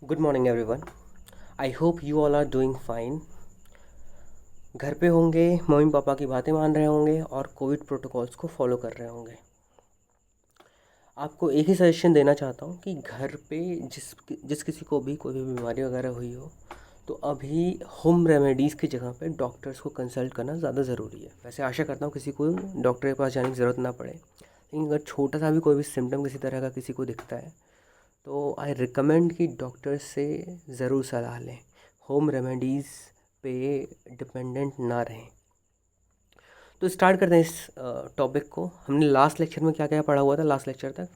Good morning everyone. I hope you all are doing fine. घर पे होंगे, mummy papa की बातें मान रहे होंगे और कोविड प्रोटोकॉल्स को फॉलो कर रहे होंगे। आपको एक ही सजेशन देना चाहता हूँ कि घर पे जिस जिस किसी को भी कोई भी बीमारी वगैरह हुई हो तो अभी होम रेमेडीज़ की जगह पे डॉक्टर्स को कंसल्ट करना ज़्यादा ज़रूरी है। वैसे आशा करता हूँ किसी को डॉक्टर के पास जाने की ज़रूरत ना पड़े, लेकिन अगर छोटा सा भी कोई भी सिम्टम किसी तरह का किसी को दिखता है तो आई रिकमेंड कि डॉक्टर से ज़रूर सलाह लें। होम रेमेडीज़ पे डिपेंडेंट ना रहें। तो स्टार्ट करते हैं इस टॉपिक को। हमने लास्ट लेक्चर में क्या क्या पढ़ा हुआ था लास्ट लेक्चर तक।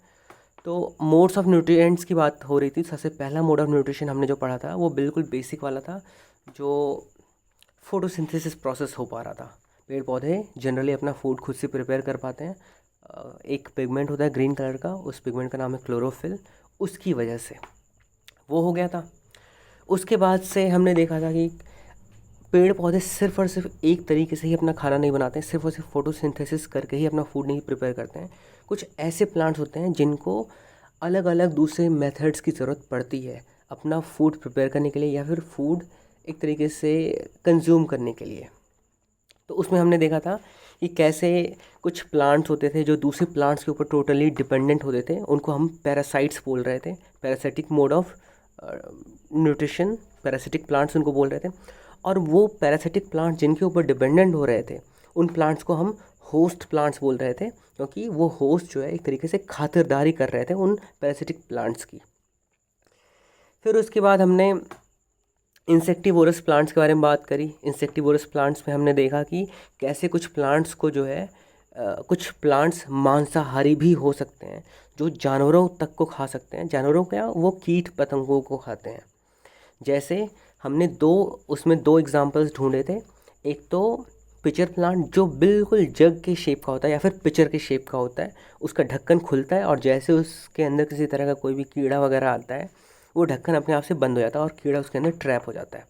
तो मोड्स ऑफ न्यूट्रिएंट्स की बात हो रही थी। सबसे पहला मोड ऑफ न्यूट्रिशन हमने जो पढ़ा था वो बिल्कुल बेसिक वाला था, जो फोटोसिंथेसिस प्रोसेस हो पा रहा था। पेड़ पौधे जनरली अपना फूड खुद से प्रिपेयर कर पाते हैं। एक पिगमेंट होता है ग्रीन कलर का, उस पिगमेंट का नाम है क्लोरोफिल। उसकी वजह से वो हो गया था। उसके बाद से हमने देखा था कि पेड़ पौधे सिर्फ़ और सिर्फ एक तरीके से ही अपना खाना नहीं बनाते हैं, सिर्फ और सिर्फ फोटोसिंथेसिस करके ही अपना फूड नहीं प्रिपेयर करते हैं। कुछ ऐसे प्लांट्स होते हैं जिनको अलग अलग दूसरे मेथड्स की ज़रूरत पड़ती है अपना फूड प्रिपेयर करने के लिए या फिर फूड एक तरीके से कंज्यूम करने के लिए। तो उसमें हमने देखा था कि कैसे कुछ प्लांट्स होते थे जो दूसरे प्लांट्स के ऊपर टोटली डिपेंडेंट होते थे, उनको हम पैरासाइट्स बोल रहे थे। Parasitic mode of nutrition, parasitic plants उनको बोल रहे थे। और वो पैरासिटिक प्लांट्स जिनके ऊपर डिपेंडेंट हो रहे थे उन प्लांट्स को हम होस्ट प्लांट्स बोल रहे थे, क्योंकि वो होस्ट जो है एक तरीके से खातिरदारी कर रहे थे उन पैरासिटिक प्लांट्स की। फिर उसके बाद हमने इंसेक्टिवोरस प्लांट्स के बारे में बात करी। इंसेक्टिवोरस प्लांट्स में हमने देखा कि कैसे कुछ प्लांट्स को जो है कुछ प्लांट्स मांसाहारी भी हो सकते हैं जो जानवरों तक को खा सकते हैं। जानवरों क्या, वो कीट पतंगों को खाते हैं। जैसे हमने उसमें दो एग्जांपल्स ढूंढे थे। एक तो पिचर प्लांट जो बिल्कुल जग के शेप का होता है या फिर पिचर के शेप का होता है। उसका ढक्कन खुलता है और जैसे उसके अंदर किसी तरह का कोई भी कीड़ा वगैरह आता है वो ढक्कन अपने आप से बंद हो जाता है और कीड़ा उसके अंदर ट्रैप हो जाता है।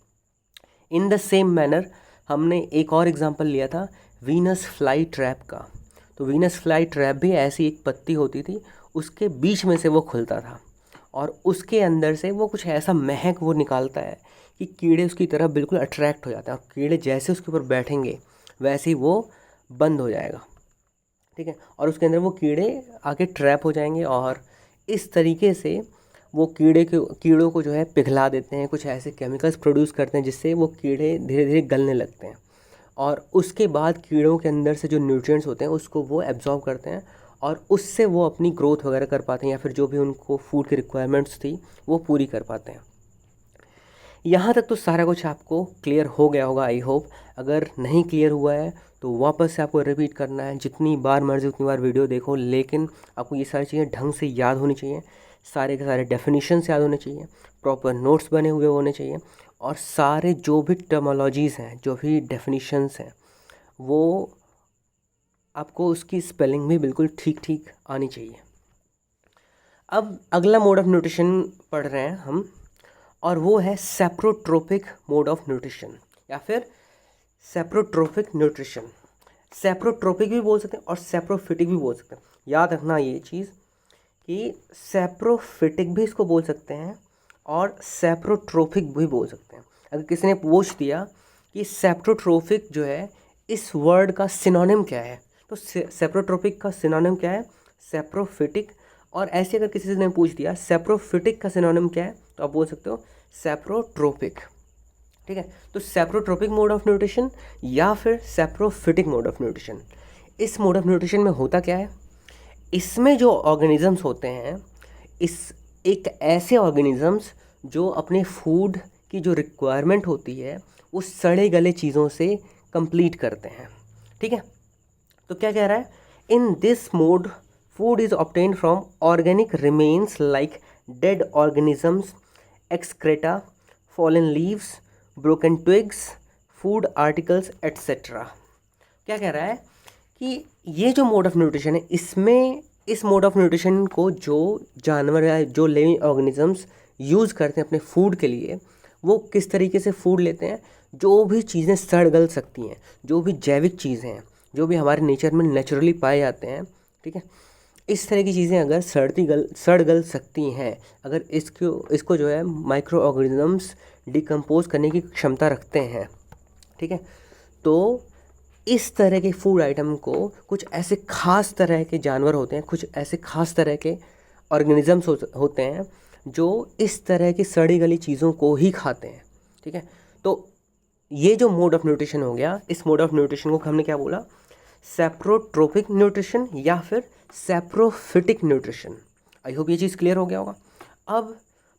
इन द सेम मैनर हमने एक और एग्जांपल लिया था वीनस फ्लाई ट्रैप का। तो वीनस फ्लाई ट्रैप भी ऐसी एक पत्ती होती थी, उसके बीच में से वो खुलता था और उसके अंदर से वो कुछ ऐसा महक वो निकालता है कि कीड़े उसकी तरफ बिल्कुल अट्रैक्ट हो जाते हैं और कीड़े जैसे उसके ऊपर बैठेंगे वैसे ही वो बंद हो जाएगा। ठीक है, और उसके अंदर वो कीड़े आके ट्रैप हो जाएंगे और इस तरीके से वो कीड़ों को जो है पिघला देते हैं। कुछ ऐसे केमिकल्स प्रोड्यूस करते हैं जिससे वो कीड़े धीरे धीरे गलने लगते हैं और उसके बाद कीड़ों के अंदर से जो न्यूट्रिएंट्स होते हैं उसको वो एब्जॉर्ब करते हैं और उससे वो अपनी ग्रोथ वगैरह कर पाते हैं या फिर जो भी उनको फूड की रिक्वायरमेंट्स थी वो पूरी कर पाते हैं। यहाँ तक तो सारा कुछ आपको क्लियर हो गया होगा आई होप। अगर नहीं क्लियर हुआ है तो वापस से आपको रिपीट करना है, जितनी बार मर्जी उतनी बार वीडियो देखो, लेकिन आपको ये सारी चीज़ें ढंग से याद होनी चाहिए। सारे के सारे डेफिनेशंस याद होने चाहिए, प्रॉपर नोट्स बने हुए होने चाहिए और सारे जो भी टर्मोलॉजीज़ हैं, जो भी डेफिनेशंस हैं, वो आपको उसकी स्पेलिंग भी बिल्कुल ठीक ठीक आनी चाहिए। अब अगला मोड ऑफ न्यूट्रिशन पढ़ रहे हैं हम और वो है सेप्रोट्रोपिक मोड ऑफ न्यूट्रिशन या फिर सेप्रोट्रोपिक न्यूट्रिशन। सेप्रोट्रोपिक भी बोल सकते हैं और सेप्रोफिटिक भी बोल सकते हैं। याद रखना ये चीज़ कि सेप्रोफिटिक भी इसको बोल सकते हैं और सेप्रोट्रोपिक भी बोल सकते हैं। अगर किसी ने पूछ दिया कि सेप्रोट्रोपिक जो है इस वर्ड का सिनोनिम क्या है, तो सेप्रोट्रोपिक का सिनोनिम क्या है, सेप्रोफिटिक। और ऐसे अगर किसी ने पूछ दिया सेप्रोफिटिक का सिनोनिम क्या है, तो आप बोल सकते हो सेप्रोट्रोपिक। ठीक है, तो सेप्रोट्रोपिक मोड ऑफ न्यूट्रिशन या फिर सेप्रोफिटिक मोड ऑफ न्यूट्रिशन। इस मोड ऑफ न्यूट्रिशन में होता क्या है, इसमें जो ऑर्गेनिजम्स होते हैं, इस एक ऐसे ऑर्गेनिजम्स जो अपने फूड की जो रिक्वायरमेंट होती है वो सड़े गले चीज़ों से कंप्लीट करते हैं। ठीक है, तो क्या कह रहा है, in this mode food is obtained from organic remains like dead organisms, excreta, fallen leaves, broken twigs, food articles etcetera. क्या कह रहा है कि ये जो मोड ऑफ न्यूट्रिशन है, इसमें इस मोड ऑफ न्यूट्रिशन को जो जानवर या जो लिविंग ऑर्गेनिजम्स यूज़ करते हैं अपने फूड के लिए, वो किस तरीके से फूड लेते हैं, जो भी चीज़ें सड़ गल सकती हैं, जो भी जैविक चीज़ें हैं, जो भी हमारे नेचर में नेचुरली पाए जाते हैं। ठीक है, इस तरह की चीज़ें अगर सड़ गल सकती हैं, अगर इसको जो है माइक्रो ऑर्गेनिजम्स डिकम्पोज करने की क्षमता रखते हैं, ठीक है, तो इस तरह के फूड आइटम को कुछ ऐसे खास तरह के जानवर होते हैं, कुछ ऐसे खास तरह के ऑर्गेनिजम्स होते हैं जो इस तरह की सड़ी गली चीज़ों को ही खाते हैं, ठीक है। तो ये जो मोड ऑफ न्यूट्रिशन हो गया, इस मोड ऑफ न्यूट्रिशन को हमने क्या बोला, सेप्रोट्रोपिक न्यूट्रिशन या फिर सेप्रोफिटिक न्यूट्रिशन। आई होप ये चीज़ क्लियर हो गया होगा। अब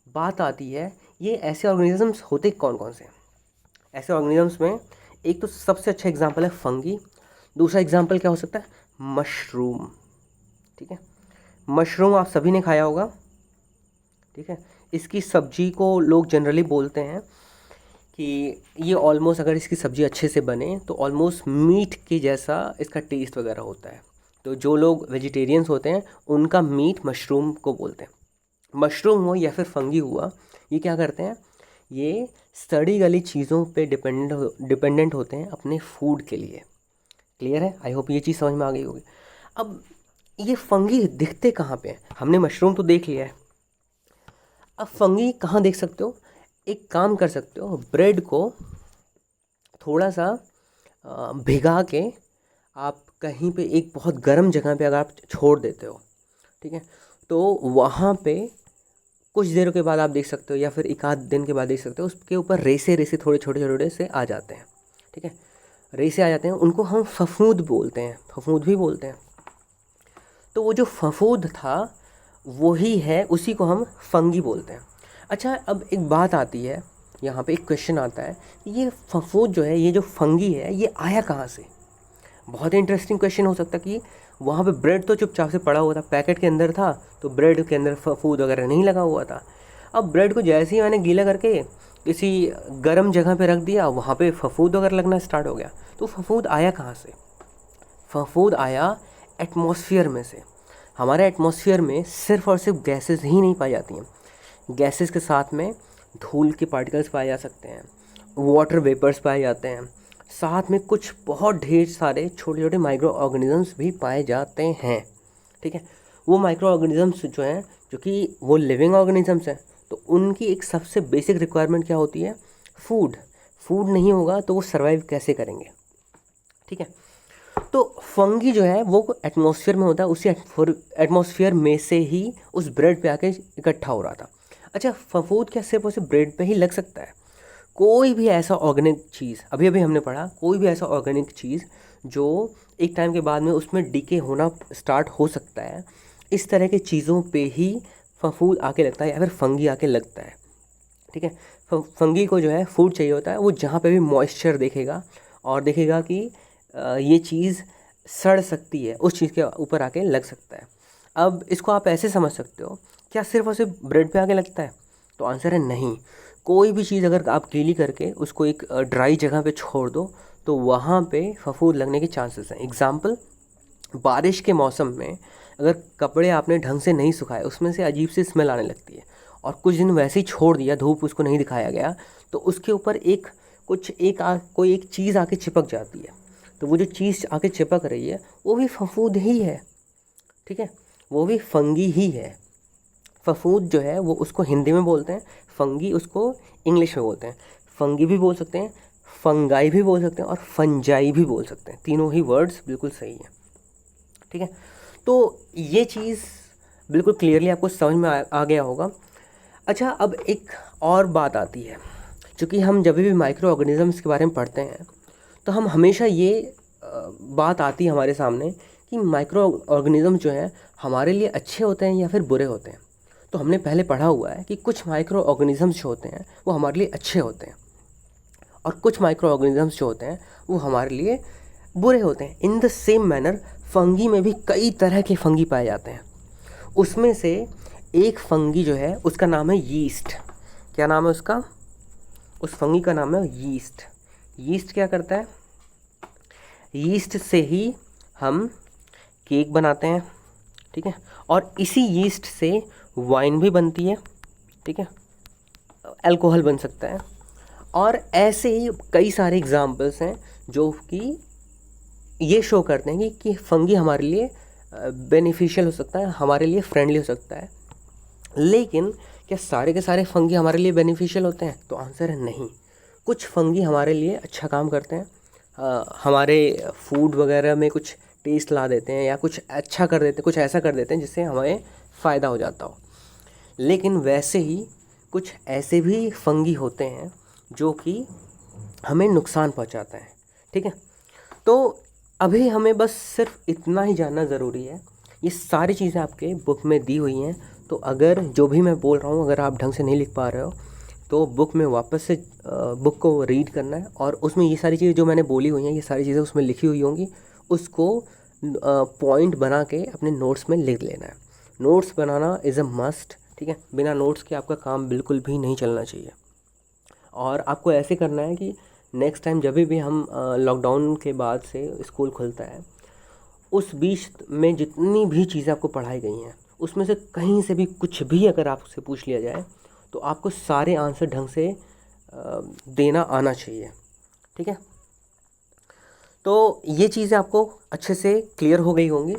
बात आती है ये ऐसे ऑर्गेनिजम्स होते कौन कौन से हैं। ऐसे ऑर्गेनिजम्स में एक तो सबसे अच्छा एग्जांपल है फंगी, दूसरा एग्जांपल क्या हो सकता है, मशरूम, ठीक है। मशरूम आप सभी ने खाया होगा, ठीक है। इसकी सब्जी को लोग जनरली बोलते हैं कि ये ऑलमोस्ट, अगर इसकी सब्ज़ी अच्छे से बने तो ऑलमोस्ट मीट के जैसा इसका टेस्ट वगैरह होता है। तो जो लोग वेजिटेरियंस होते हैं उनका मीट मशरूम को बोलते हैं। मशरूम हो या फिर फंगी हुआ, ये क्या करते हैं, ये सड़ी गली चीज़ों पे डिपेंडेंट होते हैं अपने फूड के लिए। क्लियर है, आई होप ये चीज़ समझ में आ गई होगी। अब ये फंगी दिखते कहाँ पे हैं, हमने मशरूम तो देख लिया है, अब फंगी कहाँ देख सकते हो। एक काम कर सकते हो, ब्रेड को थोड़ा सा भिगा के आप कहीं पे एक बहुत गर्म जगह पे अगर आप छोड़ देते हो, ठीक है, तो वहाँ पे कुछ देर के बाद आप देख सकते हो या फिर एक आध दिन के बाद देख सकते हो उसके ऊपर रेसे थोड़े छोटे छोटे से आ जाते हैं, ठीक है, रेसे आ जाते हैं, उनको हम फफूंद बोलते हैं, फफूंद भी बोलते हैं। तो वो जो फफूंद था वही है, उसी को हम फंगी बोलते हैं। अच्छा, अब एक बात आती है, यहाँ पे एक क्वेश्चन आता है, ये फफूंद जो है, ये जो फंगी है, ये आया कहाँ से। बहुत ही इंटरेस्टिंग क्वेश्चन हो सकता है कि वहाँ पे ब्रेड तो चुपचाप से पड़ा हुआ था, पैकेट के अंदर था, तो ब्रेड के अंदर फफूंद वगैरह नहीं लगा हुआ था। अब ब्रेड को जैसे ही मैंने गीला करके किसी गर्म जगह पे रख दिया, वहाँ पे फफूंद वगैरह लगना स्टार्ट हो गया। तो फफूंद आया कहाँ से, फफूंद आया एटमॉस्फेयर में से। हमारे एटमॉस्फेयर में सिर्फ और सिर्फ गैसेस ही नहीं पाई जाती हैं, गैसेस के साथ में धूल के पार्टिकल्स पाए जा सकते हैं, वाटर वेपर्स पाए जाते हैं, साथ में कुछ बहुत ढेर सारे छोटे छोटे माइक्रो ऑर्गेनिजम्स भी पाए जाते हैं, ठीक है। वो माइक्रो ऑर्गेनिजम्स जो हैं, जो कि वो लिविंग ऑर्गेनिजम्स हैं, तो उनकी एक सबसे बेसिक रिक्वायरमेंट क्या होती है, फूड। फूड नहीं होगा तो वो सर्वाइव कैसे करेंगे, ठीक है। तो फंगी जो है वो एटमॉस्फेयर में होता है, उसी एटमॉस्फेयर में से ही उस ब्रेड पे आके इकट्ठा हो रहा था। अच्छा, फफूंद क्या सिर्फ और सिर्फ ब्रेड पे ही लग सकता है। कोई भी ऐसा ऑर्गेनिक चीज़, अभी अभी हमने पढ़ा, कोई भी ऐसा ऑर्गेनिक चीज़ जो एक टाइम के बाद में उसमें डिके होना स्टार्ट हो सकता है, इस तरह की चीज़ों पे ही फफूंद आके लगता है या फिर फंगी आके लगता है, ठीक है। फंगी को जो है फूड चाहिए होता है, वो जहाँ पे भी मॉइस्चर देखेगा और देखेगा कि ये चीज़ सड़ सकती है, उस चीज़ के ऊपर आके लग सकता है। अब इसको आप ऐसे समझ सकते हो, क्या सिर्फ और सिर्फ ब्रेड पे आके लगता है, तो आंसर है नहीं। कोई भी चीज़ अगर आप गीली करके उसको एक ड्राई जगह पे छोड़ दो तो वहाँ पे फफूंद लगने के चांसेस हैं। एग्जाम्पल, बारिश के मौसम में अगर कपड़े आपने ढंग से नहीं सुखाए, उसमें से अजीब सी स्मेल आने लगती है, और कुछ दिन वैसे ही छोड़ दिया, धूप उसको नहीं दिखाया गया, तो उसके ऊपर कोई एक चीज़ आके चिपक जाती है। तो वो जो चीज़ आके चिपक रही है वो भी फफूंद ही है, ठीक है, वो भी फंगी ही है। फफूंद जो है वो उसको हिंदी में बोलते हैं, फंगी उसको इंग्लिश में बोलते हैं। फंगी भी बोल सकते हैं, फंगाई भी बोल सकते हैं, और फंजाई भी बोल सकते हैं। तीनों ही वर्ड्स बिल्कुल सही हैं, ठीक है। तो ये चीज़ बिल्कुल क्लियरली आपको समझ में आ गया होगा। अच्छा, अब एक और बात आती है, चूँकि हम जब भी माइक्रो ऑर्गेनिजम्स के बारे में पढ़ते हैं तो हम हमेशा ये बात आती है हमारे सामने कि माइक्रो ऑर्गेनिज्म जो हैं हमारे लिए अच्छे होते हैं या फिर बुरे होते हैं। तो हमने पहले पढ़ा हुआ है कि कुछ माइक्रो ऑर्गेनिजम्स जो होते हैं वो हमारे लिए अच्छे होते हैं, और कुछ माइक्रो ऑर्गेनिजम्स जो होते हैं वो हमारे लिए बुरे होते हैं। In the same manner fungi में भी कई तरह के फंगी पाए जाते हैं। उसमें से एक फंगी जो है उसका नाम है यीस्ट। क्या नाम है उसका, उस फंगी का नाम है यीस्ट। यीस्ट क्या करता है, यीस्ट से ही हम केक बनाते हैं, ठीक है, और इसी यीस्ट से वाइन भी बनती है, ठीक है, अल्कोहल बन सकता है। और ऐसे ही कई सारे एग्जाम्पल्स हैं जो कि ये शो करते हैं कि फंगी हमारे लिए बेनिफिशियल हो सकता है, हमारे लिए फ्रेंडली हो सकता है। लेकिन क्या सारे के सारे फंगी हमारे लिए बेनिफिशियल होते हैं? तो आंसर है नहीं। कुछ फंगी हमारे लिए अच्छा काम करते हैं, हमारे फूड वगैरह में कुछ टेस्ट ला देते हैं या कुछ अच्छा कर देते हैं, कुछ ऐसा कर देते हैं जिससे हमें फ़ायदा हो जाता हो। लेकिन वैसे ही कुछ ऐसे भी फंगी होते हैं जो कि हमें नुकसान पहुंचाते हैं। ठीक है, तो अभी हमें बस सिर्फ इतना ही जानना ज़रूरी है। ये सारी चीज़ें आपके बुक में दी हुई हैं, तो अगर जो भी मैं बोल रहा हूँ अगर आप ढंग से नहीं लिख पा रहे हो तो बुक में वापस से बुक को रीड करना है, और उसमें ये सारी चीज़ें जो मैंने बोली हुई हैं ये सारी चीज़ें उसमें लिखी हुई होंगी, उसको पॉइंट बना के अपने नोट्स में लिख लेना है। Notes banana is a must. ठीक है, बिना नोट्स के आपका काम बिल्कुल भी नहीं चलना चाहिए। और आपको ऐसे करना है कि नेक्स्ट टाइम जब भी हम लॉकडाउन के बाद से स्कूल खुलता है, उस बीच में जितनी भी चीज़ें आपको पढ़ाई गई हैं उसमें से कहीं से भी कुछ भी अगर आपसे पूछ लिया जाए तो आपको सारे आंसर ढंग से देना आना चाहिए। ठीक है, तो ये चीज़ें आपको अच्छे से क्लियर हो गई होंगी।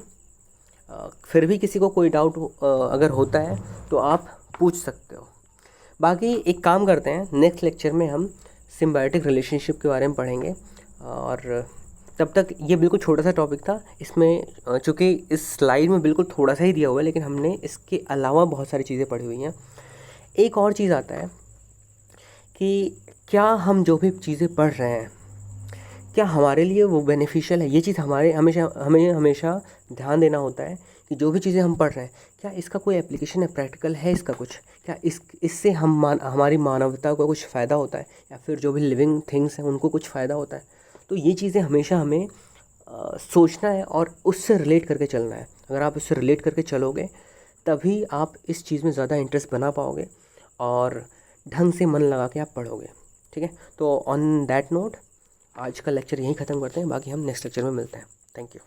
फिर भी किसी को कोई डाउट अगर होता है तो आप पूछ सकते हो। बाकी एक काम करते हैं, नेक्स्ट लेक्चर में हम सिम्बायोटिक रिलेशनशिप के बारे में पढ़ेंगे, और तब तक ये बिल्कुल छोटा सा टॉपिक था। इसमें चूँकि इस स्लाइड में बिल्कुल थोड़ा सा ही दिया हुआ है, लेकिन हमने इसके अलावा बहुत सारी चीज़ें पढ़ी हुई हैं। एक और चीज़ आता है कि क्या हम जो भी चीज़ें पढ़ रहे हैं क्या हमारे लिए वो बेनिफिशियल है? ये चीज़ हमें हमेशा ध्यान देना होता है कि जो भी चीज़ें हम पढ़ रहे हैं क्या इसका कोई एप्लीकेशन है, प्रैक्टिकल है इसका कुछ, क्या इससे हमारी मानवता को कुछ फ़ायदा होता है, या फिर जो भी लिविंग थिंग्स हैं उनको कुछ फ़ायदा होता है। तो ये चीज़ें हमेशा हमें सोचना है और उससे रिलेट करके चलना है। अगर आप उससे रिलेट करके चलोगे तभी आप इस चीज़ में ज़्यादा इंटरेस्ट बना पाओगे और ढंग से मन लगा के आप पढ़ोगे। ठीक है, तो ऑन दैट नोट आज का लेक्चर यहीं ख़त्म करते हैं, बाकी हम नेक्स्ट लेक्चर में मिलते हैं। Thank you.